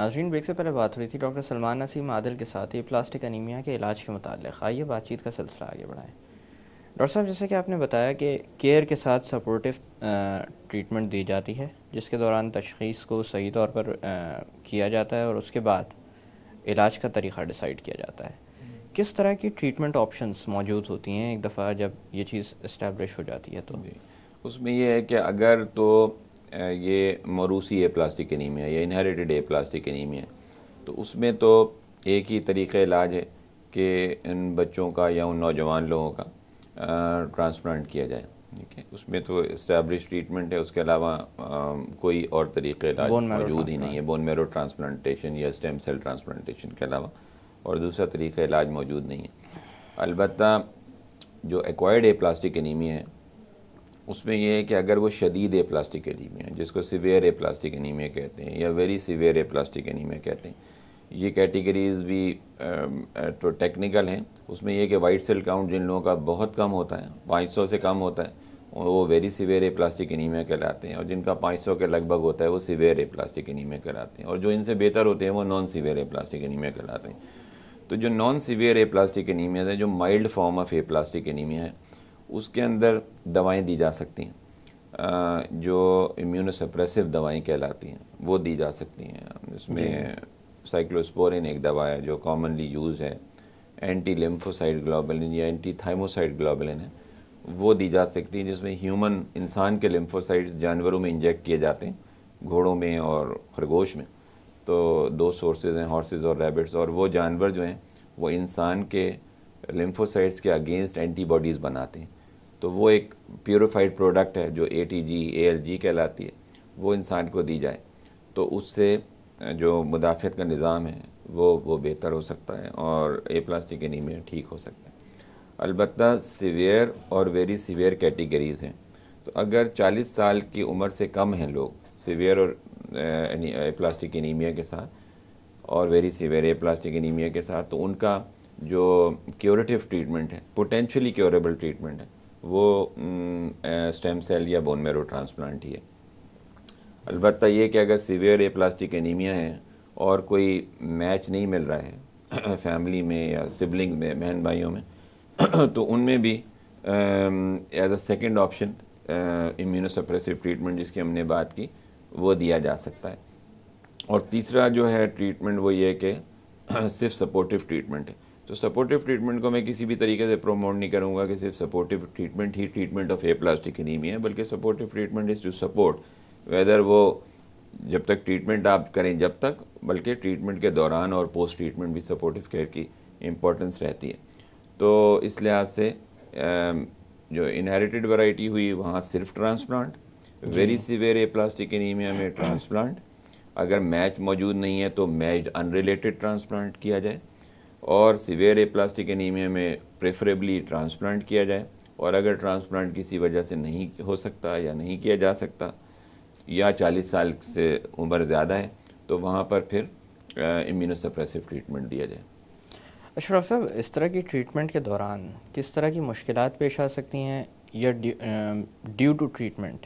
ناظرین، بریک سے پہلے بات ہو رہی تھی ڈاکٹر سلمان نسیم عادل کے ساتھ پلاسٹک انیمیا کے علاج کے متعلق. آئیے بات چیت کا سلسلہ آگے بڑھائیں. ڈاکٹر صاحب، جیسے کہ آپ نے بتایا کہ کیئر کے ساتھ سپورٹیو ٹریٹمنٹ دی جاتی ہے، جس کے دوران تشخیص کو صحیح طور پر کیا جاتا ہے اور اس کے بعد علاج کا طریقہ ڈیسائیڈ کیا جاتا ہے. کس طرح کی ٹریٹمنٹ آپشنز موجود ہوتی ہیں ایک دفعہ جب یہ چیز اسٹیبلش ہو جاتی ہے تو؟ جی، اس میں یہ ہے کہ اگر تو یہ موروثی ہے پلاسٹک انیمیا یا انہیریٹڈ ہے پلاسٹک انیمیا، تو اس میں تو ایک ہی طریقہ علاج ہے کہ ان بچوں کا یا ان نوجوان لوگوں کا ٹرانسپلانٹ کیا جائے. ٹھیک ہے، اس میں تو اسٹیبلش ٹریٹمنٹ ہے، اس کے علاوہ کوئی اور طریقہ علاج بون میرو موجود ہی نہیں ہے بون میرو ٹرانسپلانٹیشن یا اسٹیم سیل ٹرانسپلانٹیشن کے علاوہ، اور دوسرا طریقہ علاج موجود نہیں ہے. البتہ جو ایکوائرڈ ہے پلاسٹک انیمیا ہے، اس میں یہ ہے کہ اگر وہ شدید ہے پلاسٹک انیمیا، جس کو سیویئر ہے پلاسٹک انیمیا کہتے ہیں یا ویری سیویئر ہے پلاسٹک انیمیا کہتے ہیں، یہ کیٹیگریز بھی تو ٹیکنیکل ہیں. اس میں یہ کہ وائٹ سیل کاؤنٹ جن لوگوں کا بہت کم ہوتا ہے، 500 سے کم ہوتا ہے، وہ ویری سیویئر ہے پلاسٹک انیمیا کہلاتے ہیں، اور جن کا 500 کے لگ بھگ ہوتا ہے وہ سیویئر ہے پلاسٹک انیمیا کہلاتے ہیں، اور جو ان سے بہتر ہوتے ہیں وہ نان سیویئر ہے پلاسٹک انیمیا کہلاتے ہیں. تو جو نان سیویئر ہے پلاسٹک انیمیا ہے، جو مائلڈ فارم آف ہے پلاسٹک انیمیا ہے، اس کے اندر دوائیں دی جا سکتی ہیں، جو امیونو سپریسو دوائیں کہلاتی ہیں وہ دی جا سکتی ہیں. اس میں سائکلوسپورین ایک دوا ہے جو کامنلی یوز ہے، اینٹی لیمفوسائٹ گلوبولن یا اینٹی تھائموسائٹ گلوبولن ہے، وہ دی جا سکتی ہیں، جس میں ہیومن انسان کے لیمفوسائٹس جانوروں میں انجیکٹ کیے جاتے ہیں، گھوڑوں میں اور خرگوش میں. تو دو سورسز ہیں، ہارسز اور ریبٹس، اور وہ جانور جو ہیں وہ انسان کے لیمفوسائٹس کے اگینسٹ اینٹی باڈیز بناتے ہیں. تو وہ ایک پیوریفائڈ پروڈکٹ ہے جو ATG ALG کہلاتی ہے، وہ انسان کو دی جائے تو اس سے جو مدافعت کا نظام ہے وہ بہتر ہو سکتا ہے اور پلاسٹک انیمیا ٹھیک ہو سکتا ہے. البتہ سیویئر اور ویری سیویئر کیٹیگریز ہیں. تو اگر 40 سال کی عمر سے کم ہیں لوگ سیویئر اور پلاسٹک انیمیا کے ساتھ اور ویری سیویئر پلاسٹک انیمیا کے ساتھ، تو ان کا جو کیوریٹیو ٹریٹمنٹ ہے، پوٹینشلی کیوریبل ٹریٹمنٹ ہے، وہ اسٹیم سیل یا بون میرو ٹرانسپلانٹ ہی ہے. البتہ یہ کہ اگر سیویئر پلاسٹک انیمیا ہے اور کوئی میچ نہیں مل رہا ہے فیملی میں یا سبلنگ میں، بہن بھائیوں میں، تو ان میں بھی as a second option immunosuppressive treatment جس کی ہم نے بات کی وہ دیا جا سکتا ہے. اور تیسرا جو ہے ٹریٹمنٹ وہ یہ کہ صرف سپورٹیو ٹریٹمنٹ ہے. تو سپورٹیو ٹریٹمنٹ کو میں کسی بھی طریقے سے پروموٹ نہیں کروں گا کہ صرف سپورٹیو ٹریٹمنٹ ہی ٹریٹمنٹ آف پلاسٹک انیمیا ہے، بلکہ supportive treatment is to support whether وہ جب تک ٹریٹمنٹ آپ کریں جب تک، بلکہ ٹریٹمنٹ کے دوران اور پوسٹ ٹریٹمنٹ بھی سپورٹیو کیئر کی امپورٹنس رہتی ہے. تو اس لحاظ سے جو انہیریٹڈ ورائٹی ہوئی وہاں صرف transplant, very severe plastic anaemia میں ٹرانسپلانٹ، اگر میچ موجود نہیں ہے تو میچ ان ریلیٹڈ ٹرانسپلانٹ کیا جائے، اور سیویئر پلاسٹک انیمیا میں پریفریبلی ٹرانسپلانٹ کیا جائے. اور اگر ٹرانسپلانٹ کسی وجہ سے نہیں ہو سکتا یا نہیں کیا جا سکتا یا 40 سال سے عمر زیادہ ہے تو وہاں پر پھر امیونو سپریسو ٹریٹمنٹ دیا جائے. اشرف صاحب، اس طرح کی ٹریٹمنٹ کے دوران کس طرح کی مشکلات پیش آ سکتی ہیں یا ڈیو ٹو ٹریٹمنٹ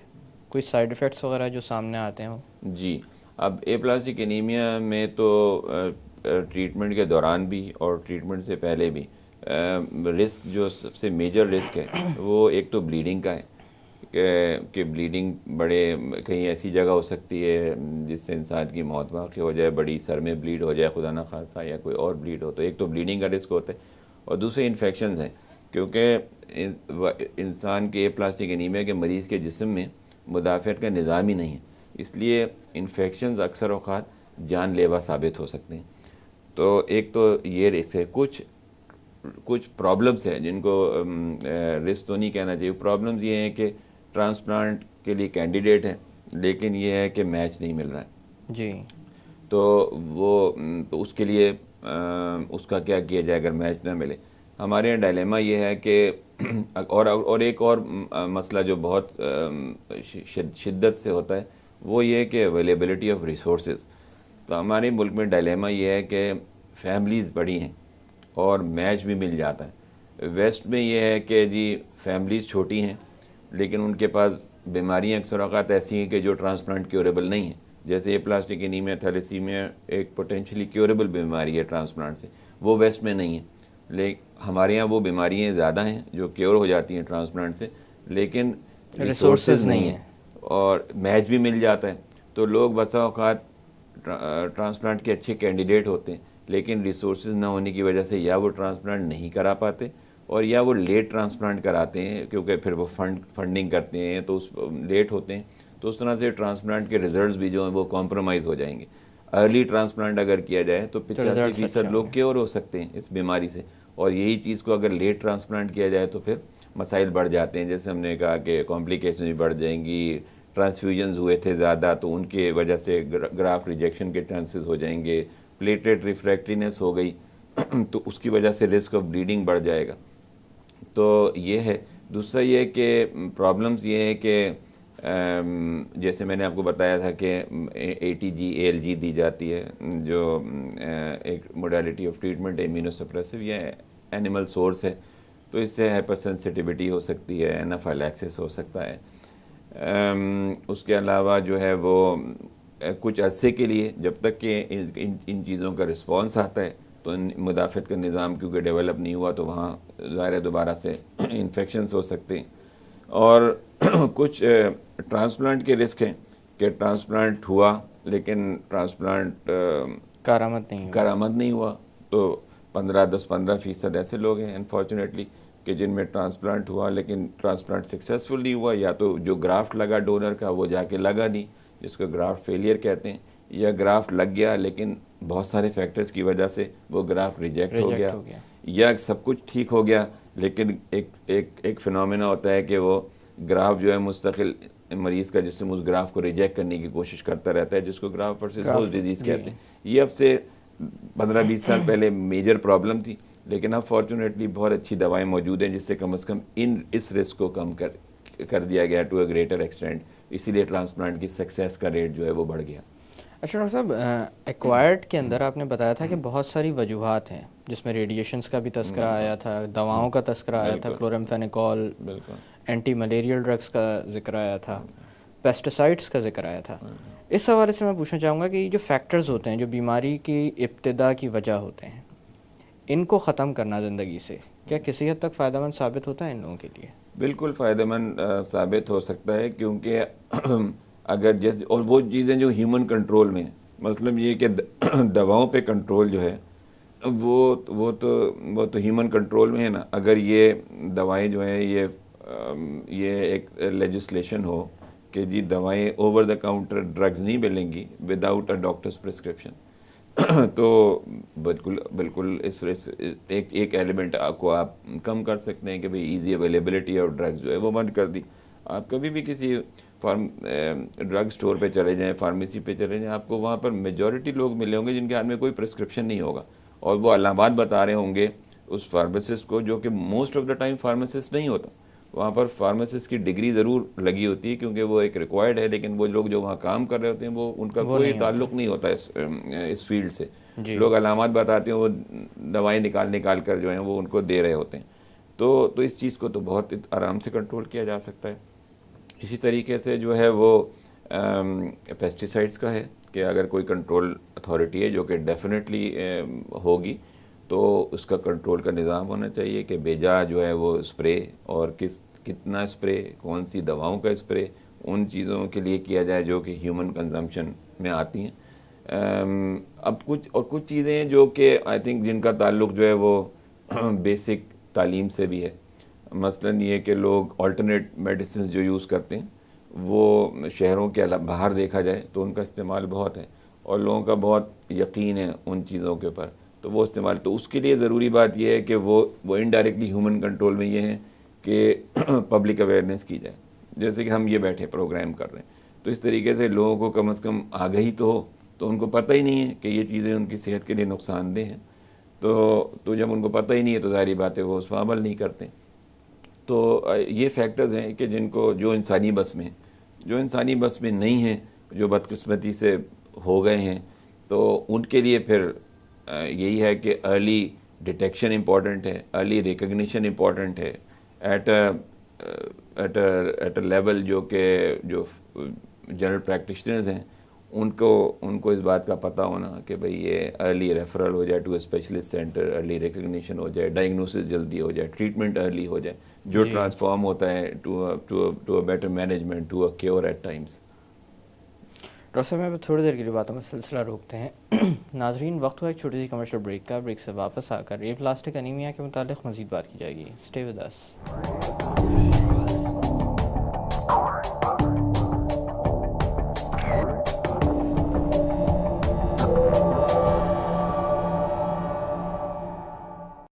کوئی سائیڈ ایفیکٹس وغیرہ جو سامنے آتے ہوں؟ جی، اب پلاسٹک انیمیا میں تو ٹریٹمنٹ کے دوران بھی اور ٹریٹمنٹ سے پہلے بھی رسک، جو سب سے میجر رسک ہے وہ ایک تو بلیڈنگ کا ہے کہ بلیڈنگ بڑے کہیں ایسی جگہ ہو سکتی ہے جس سے انسان کی موت واقع ہو جائے، بڑی سر میں بلیڈ ہو جائے خدا نخواستہ، یا کوئی اور بلیڈ ہو. تو ایک تو بلیڈنگ کا رسک ہوتا ہے، اور دوسرے انفیکشنز ہیں، کیونکہ انسان کے پلاسٹک انیمیا کے مریض کے جسم میں مدافعت کا نظام ہی نہیں ہے، اس لیے انفیکشنز اکثر اوقات جان لیوا ثابت ہو سکتے ہیں. تو ایک تو یہ رسک ہے. کچھ پرابلمس ہیں جن کو رسک تو نہیں کہنا چاہیے. پرابلمز یہ ہیں کہ ٹرانسپلانٹ کے لیے کینڈیڈیٹ ہیں لیکن یہ ہے کہ میچ نہیں مل رہا ہے. جی، تو وہ اس کے لیے اس کا کیا کیا جائے اگر میچ نہ ملے. ہمارے یہاں ڈائلیما یہ ہے کہ اور ایک اور مسئلہ جو بہت شدت سے ہوتا ہے وہ یہ کہ اویلیبلٹی آف ریسورسز. تو ہمارے ملک میں ڈائلیما یہ ہے کہ فیملیز بڑی ہیں اور میچ بھی مل جاتا ہے. ویسٹ میں یہ ہے کہ جی فیملیز چھوٹی ہیں لیکن ان کے پاس بیماریاں اکثر اوقات ایسی ہیں کہ جو ٹرانسپلانٹ کیوریبل نہیں ہیں، جیسے یہ پلاسٹک انیمیا تھیلیسیمیا ایک پوٹینشلی کیوریبل بیماری ہے ٹرانسپلانٹ سے، وہ ویسٹ میں نہیں ہے، لیکن ہمارے یہاں وہ بیماریاں زیادہ ہیں جو کیور ہو جاتی ہیں ٹرانسپلانٹ سے، لیکن ریسورسز نہیں ہیں اور میچ بھی مل جاتا ہے. تو لوگ بسا اوقات ٹرانسپلانٹ کے اچھے کینڈیڈیٹ ہوتے ہیں، لیکن ریسورسز نہ ہونے کی وجہ سے یا وہ ٹرانسپلانٹ نہیں کرا پاتے اور یا وہ لیٹ ٹرانسپلانٹ کراتے ہیں، کیونکہ پھر وہ فنڈنگ کرتے ہیں تو اس لیٹ ہوتے ہیں. تو اس طرح سے ٹرانسپلانٹ کے ریزلٹس بھی جو ہیں وہ کمپرومائز ہو جائیں گے. ارلی ٹرانسپلانٹ اگر کیا جائے تو 85% لوگ کیور ہو سکتے ہیں اس بیماری سے، اور یہی چیز کو اگر لیٹ ٹرانسپلانٹ کیا جائے تو پھر مسائل بڑھ جاتے ہیں. جیسے ہم نے کہا کہ کمپلیکیشن بھی بڑھ جائیں گی، ٹرانسفیوژنز ہوئے تھے زیادہ تو ان کے وجہ سے گرافٹ ریجیکشن کے چانسز ہو جائیں گے، پلیٹلیٹ ریفریکٹرینس ہو گئی تو اس کی وجہ سے رسک آف بلیڈنگ بڑھ جائے گا. تو یہ ہے. دوسرا یہ کہ پرابلمز یہ ہے کہ جیسے میں نے آپ کو بتایا تھا کہ ATG ALG دی جاتی ہے جو ایک موڈیلٹی آف ٹریٹمنٹ امیونو سپریسو، یہ اینیمل سورس ہے، تو اس سے ہائپر سینسٹیوٹی ہو سکتی ہے، انافائلیکسس ہو سکتا ہے. اس کے علاوہ جو ہے وہ کچھ عرصے کے لیے جب تک کہ ان چیزوں کا رسپانس آتا ہے تو مدافعت کا نظام کیونکہ ڈیولپ نہیں ہوا تو وہاں ظاہر دوبارہ سے انفیکشنز ہو سکتے ہیں. اور کچھ ٹرانسپلانٹ کے رسک ہیں کہ ٹرانسپلانٹ ہوا لیکن ٹرانسپلانٹ کارآمد نہیں ہوا، تو 15% ایسے لوگ ہیں انفارچونیٹلی کہ جن میں ٹرانسپلانٹ ہوا لیکن ٹرانسپلانٹ سکسیزفل نہیں ہوا، یا تو جو گرافٹ لگا ڈونر کا وہ جا کے لگا نہیں جس کو گرافٹ فیلئر کہتے ہیں، یا گرافٹ لگ گیا لیکن بہت سارے فیکٹرز کی وجہ سے وہ گرافٹ ریجیکٹ ہو گیا، یا سب کچھ ٹھیک ہو گیا لیکن ایک فنومینا ہوتا ہے کہ وہ گراف جو ہے مستقل مریض کا جسم اس گراف کو ریجیکٹ کرنے کی کوشش کرتا رہتا ہے، جس کو گراف ورسز ہوسٹ ڈیزیز کہتے ہیں. یہ اب سے 15-20 سال پہلے میجر پرابلم تھی، لیکن اب فارچونیٹلی بہت اچھی دوائیں موجود ہیں جس سے کم از کم اس رسک کو کم کر دیا گیا ٹو اے گریٹر ایکسٹینٹ. اسی لیے ٹرانسپلانٹ کی سکسیس کا ریٹ جو ہے وہ بڑھ گیا. اچھا ڈاکٹر صاحب، ایکوائرڈ کے اندر آپ نے بتایا تھا کہ بہت ساری وجوہات ہیں، جس میں ریڈیشنز کا بھی تذکرہ آیا تھا، دواؤں کا تذکرہ آیا تھا، کلورمفینیکول، اینٹی ملیریل ڈرگس کا ذکر آیا تھا، پیسٹیسائڈس کا ذکر آیا تھا. اس حوالے سے میں پوچھنا چاہوں گا کہ یہ جو فیکٹرز ہوتے ہیں جو بیماری کی ابتدا کی وجہ ہوتے ہیں، ان کو ختم کرنا زندگی سے کیا کسی حد تک فائدہ مند ثابت ہوتا ہے ان لوگوں کے لیے؟ بالکل فائدہ مند ثابت ہو سکتا ہے، کیونکہ اگر جیسے اور وہ چیزیں جو ہیومن کنٹرول میں، مطلب یہ کہ دواؤں پہ کنٹرول جو ہے وہ تو ہیومن کنٹرول میں ہے نا. اگر یہ دوائیں جو ہیں یہ ایک لیجسلیشن ہو کہ جی دوائیں اوور دا کاؤنٹر ڈرگز نہیں ملیں گی وداؤٹ اے ڈاکٹرز پرسکرپشن، تو بالکل اس ایک ایلیمنٹ کو آپ کم کر سکتے ہیں کہ بھئی ایزی اویلیبلٹی آف ڈرگز جو ہے وہ بند کر دی. آپ کبھی بھی کسی ڈرگ سٹور پہ چلے جائیں، فارمیسی پہ چلے جائیں، آپ کو وہاں پر میجورٹی لوگ ملے ہوں گے جن کے ہاتھ میں کوئی پرسکرپشن نہیں ہوگا اور وہ علامات بتا رہے ہوں گے اس فارماسسٹ کو، جو کہ most of the time pharmacist نہیں ہوتا. وہاں پر فارماسسٹ کی ڈگری ضرور لگی ہوتی ہے کیونکہ وہ ایک ریکوائرڈ ہے، لیکن وہ لوگ جو وہاں کام کر رہے ہوتے ہیں وہ ان کا کوئی تعلق نہیں ہوتا اس فیلڈ سے. لوگ علامات بتاتے ہیں، وہ دوائیں نکال کر جو ہیں وہ ان کو دے رہے ہوتے ہیں. تو اس چیز کو تو بہت آرام سے کنٹرول کیا جا سکتا ہے. اسی طریقے سے جو ہے وہ پیسٹیسائڈس کا ہے کہ اگر کوئی کنٹرول اتھارٹی ہے جو کہ ڈیفینیٹلی ہوگی تو اس کا کنٹرول کا نظام ہونا چاہیے کہ بیجا جو ہے وہ اسپرے اور کتنا اسپرے، کون سی دواؤں کا اسپرے ان چیزوں کے لیے کیا جائے جو کہ ہیومن کنزمپشن میں آتی ہیں. اب کچھ چیزیں ہیں جو کہ آئی تھنک جن کا تعلق جو ہے وہ بیسک تعلیم سے بھی ہے. مثلاً یہ کہ لوگ آلٹرنیٹ میڈیسنز جو یوز کرتے ہیں وہ شہروں کے باہر دیکھا جائے تو ان کا استعمال بہت ہے اور لوگوں کا بہت یقین ہے ان چیزوں کے اوپر، تو وہ استعمال. تو اس کے لیے ضروری بات یہ ہے کہ وہ انڈائریکٹلی ہیومن کنٹرول میں یہ ہے کہ پبلک اویئرنیس کی جائے. جیسے کہ ہم یہ بیٹھے پروگرام کر رہے ہیں تو اس طریقے سے لوگوں کو کم از کم آگہی تو ہو، تو ان کو پتہ ہی نہیں ہے کہ یہ چیزیں ان کی صحت کے لیے نقصان دہ ہیں. تو جب ان کو پتہ ہی نہیں ہے تو ظاہری بات ہے وہ اس پر عمل نہیں کرتے. تو یہ فیکٹرز ہیں کہ جو انسانی بس میں نہیں ہیں، جو بدقسمتی سے ہو گئے ہیں، تو ان کے لیے پھر یہی ہے کہ ارلی ڈیٹیکشن امپورٹنٹ ہے، ارلی ریکگنیشن امپورٹنٹ ہے ایٹ اے لیول جو جنرل پریکٹیشنرز ہیں ان کو اس بات کا پتہ ہونا کہ بھئی یہ ارلی ریفرل ہو جائے to a specialist centre, early recognition ہو جائے، ڈائگنوسس جلدی ہو جائے، ٹریٹمنٹ ارلی ہو جائے، جو جی ٹرانسفارم ہوتا ہے to a better management, to a cure at times. Doctor صاحب میں تھوڑی دیر کے لیے باتوں میں سلسلہ روکتے ہیں. ناظرین وقت ہوا ایک چھوٹی سی کمرشل بریک کا. بریک سے واپس آ کر یہ پلاسٹک انیمیا کے متعلق مزید بات کی جائے گی. Stay with us.